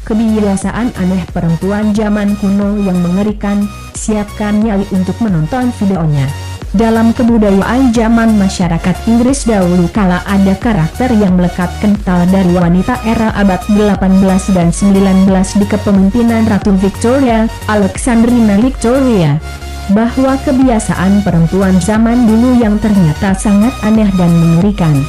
Kebiasaan aneh perempuan zaman kuno yang mengerikan, siapkan nyali untuk menonton videonya. Dalam kebudayaan zaman masyarakat Inggris dahulu kala ada karakter yang melekat kental dari wanita era abad 18 dan 19 di kepemimpinan Ratu Victoria, Alexandrina Victoria. Bahwa kebiasaan perempuan zaman dulu yang ternyata sangat aneh dan mengerikan.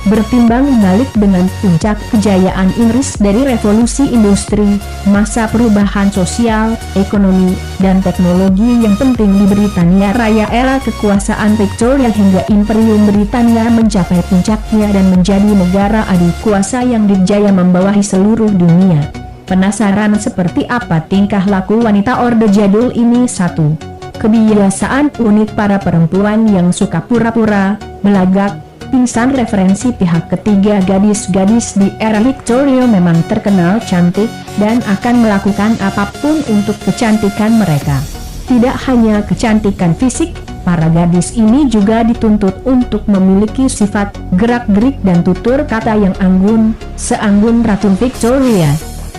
Bertimbang balik dengan puncak kejayaan Inggris dari revolusi industri, masa perubahan sosial, ekonomi, dan teknologi yang penting di Britania Raya era kekuasaan Victoria hingga Imperium Britania mencapai puncaknya dan menjadi negara adikuasa yang dijaya membawahi seluruh dunia. Penasaran seperti apa tingkah laku wanita Orde Jadul ini? 1. Kebiasaan unik para perempuan yang suka pura-pura, belagak, pingsan. Referensi pihak ketiga. Gadis-gadis di era Victoria memang terkenal cantik, dan akan melakukan apapun untuk kecantikan mereka. Tidak hanya kecantikan fisik, para gadis ini juga dituntut untuk memiliki sifat, gerak-gerik dan tutur kata yang anggun, seanggun Ratu Victoria.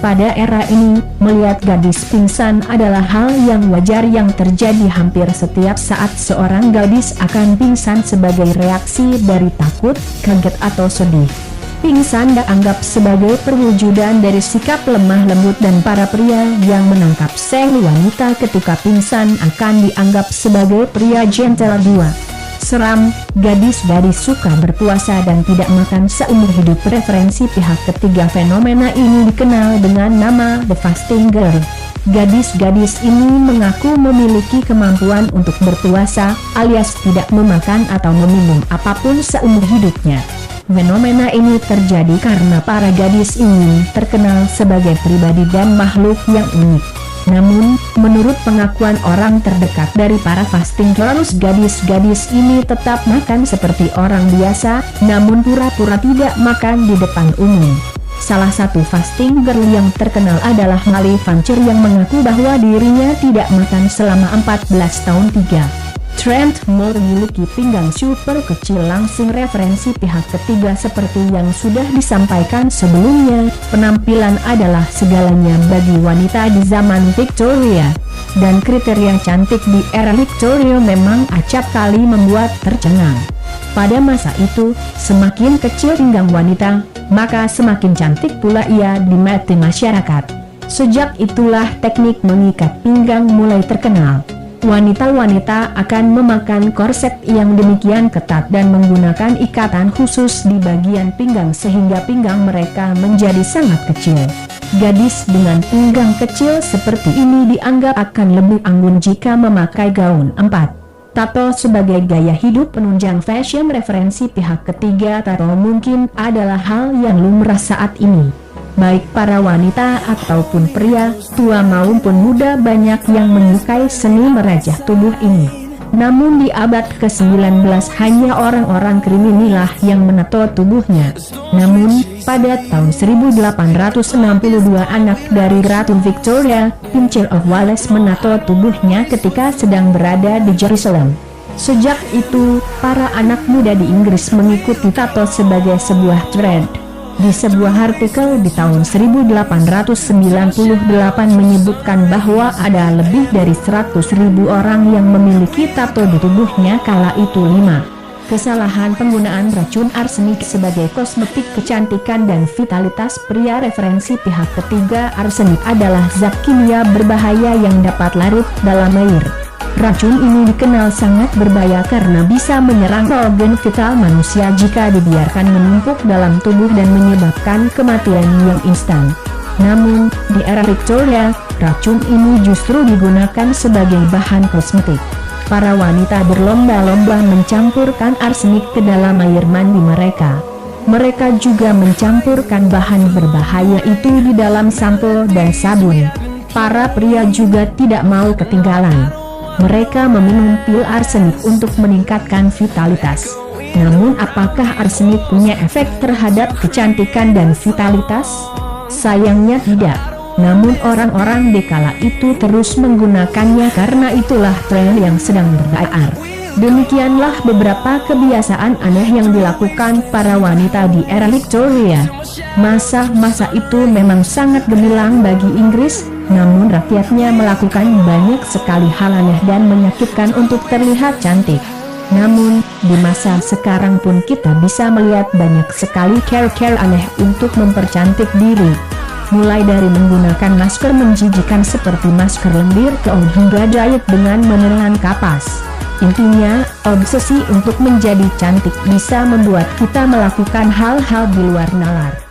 Pada era ini, melihat gadis pingsan adalah hal yang wajar yang terjadi hampir setiap saat. Seorang gadis akan pingsan sebagai reaksi dari takut, kaget atau sedih. Pingsan dianggap sebagai perwujudan dari sikap lemah lembut, dan para pria yang menangkap sel wanita ketika pingsan akan dianggap sebagai pria gentle. 2. Seram, gadis-gadis suka berpuasa dan tidak makan seumur hidup. Referensi pihak ketiga. Fenomena ini dikenal dengan nama The Fasting Girl. Gadis-gadis ini mengaku memiliki kemampuan untuk berpuasa, alias tidak memakan atau meminum apapun seumur hidupnya. Fenomena ini terjadi karena para gadis ini terkenal sebagai pribadi dan makhluk yang unik. Namun, menurut pengakuan orang terdekat dari para fasting girls, gadis-gadis ini tetap makan seperti orang biasa, namun pura-pura tidak makan di depan umum. Salah satu fasting girl yang terkenal adalah Molly Fancher yang mengaku bahwa dirinya tidak makan selama 14 tahun. 3. Trent Moore memiliki pinggang super kecil. Langsung referensi pihak ketiga. Seperti yang sudah disampaikan sebelumnya, penampilan adalah segalanya bagi wanita di zaman Victoria, dan kriteria cantik di era Victoria memang acap kali membuat tercengang. Pada masa itu, semakin kecil pinggang wanita, maka semakin cantik pula ia di mata masyarakat. Sejak itulah teknik mengikat pinggang mulai terkenal. Wanita-wanita akan memakan korset yang demikian ketat dan menggunakan ikatan khusus di bagian pinggang sehingga pinggang mereka menjadi sangat kecil. Gadis dengan pinggang kecil seperti ini dianggap akan lebih anggun jika memakai gaun. 4. Tato sebagai gaya hidup penunjang fashion. Referensi pihak ketiga. Tato mungkin adalah hal yang lumrah saat ini. Baik para wanita ataupun pria, tua maupun muda, banyak yang menyukai seni merajah tubuh ini. Namun di abad ke-19 hanya orang-orang kriminal yang menato tubuhnya. Namun, pada tahun 1862 anak dari Ratu Victoria, Princess of Wales, menato tubuhnya ketika sedang berada di Jerusalem. Sejak itu, para anak muda di Inggris mengikuti tato sebagai sebuah tren. Di sebuah artikel di tahun 1898 menyebutkan bahwa ada lebih dari 100.000 orang yang memiliki tato di tubuhnya kala itu. 5. Kesalahan penggunaan racun arsenik sebagai kosmetik kecantikan dan vitalitas pria. Referensi pihak ketiga. Arsenik adalah zat kimia berbahaya yang dapat larut dalam air. Racun ini dikenal sangat berbahaya karena bisa menyerang organ vital manusia jika dibiarkan menumpuk dalam tubuh dan menyebabkan kematian yang instan. Namun, di era Victoria, racun ini justru digunakan sebagai bahan kosmetik. Para wanita berlomba-lomba mencampurkan arsenik ke dalam air mandi mereka. Mereka juga mencampurkan bahan berbahaya itu di dalam sampo dan sabun. Para pria juga tidak mau ketinggalan. Mereka meminum pil arsenik untuk meningkatkan vitalitas. Namun apakah arsenik punya efek terhadap kecantikan dan vitalitas? Sayangnya tidak. Namun orang-orang di kala itu terus menggunakannya karena itulah tren yang sedang bergayar. Demikianlah beberapa kebiasaan aneh yang dilakukan para wanita di era Victoria. Masa-masa itu memang sangat gemilang bagi Inggris, namun rakyatnya melakukan banyak sekali hal aneh dan menyakitkan untuk terlihat cantik. Namun, di masa sekarang pun kita bisa melihat banyak sekali cara-cara aneh untuk mempercantik diri. Mulai dari menggunakan masker menjijikan seperti masker lendir hingga diet dengan menelan kapas. Intinya, obsesi untuk menjadi cantik bisa membuat kita melakukan hal-hal di luar nalar.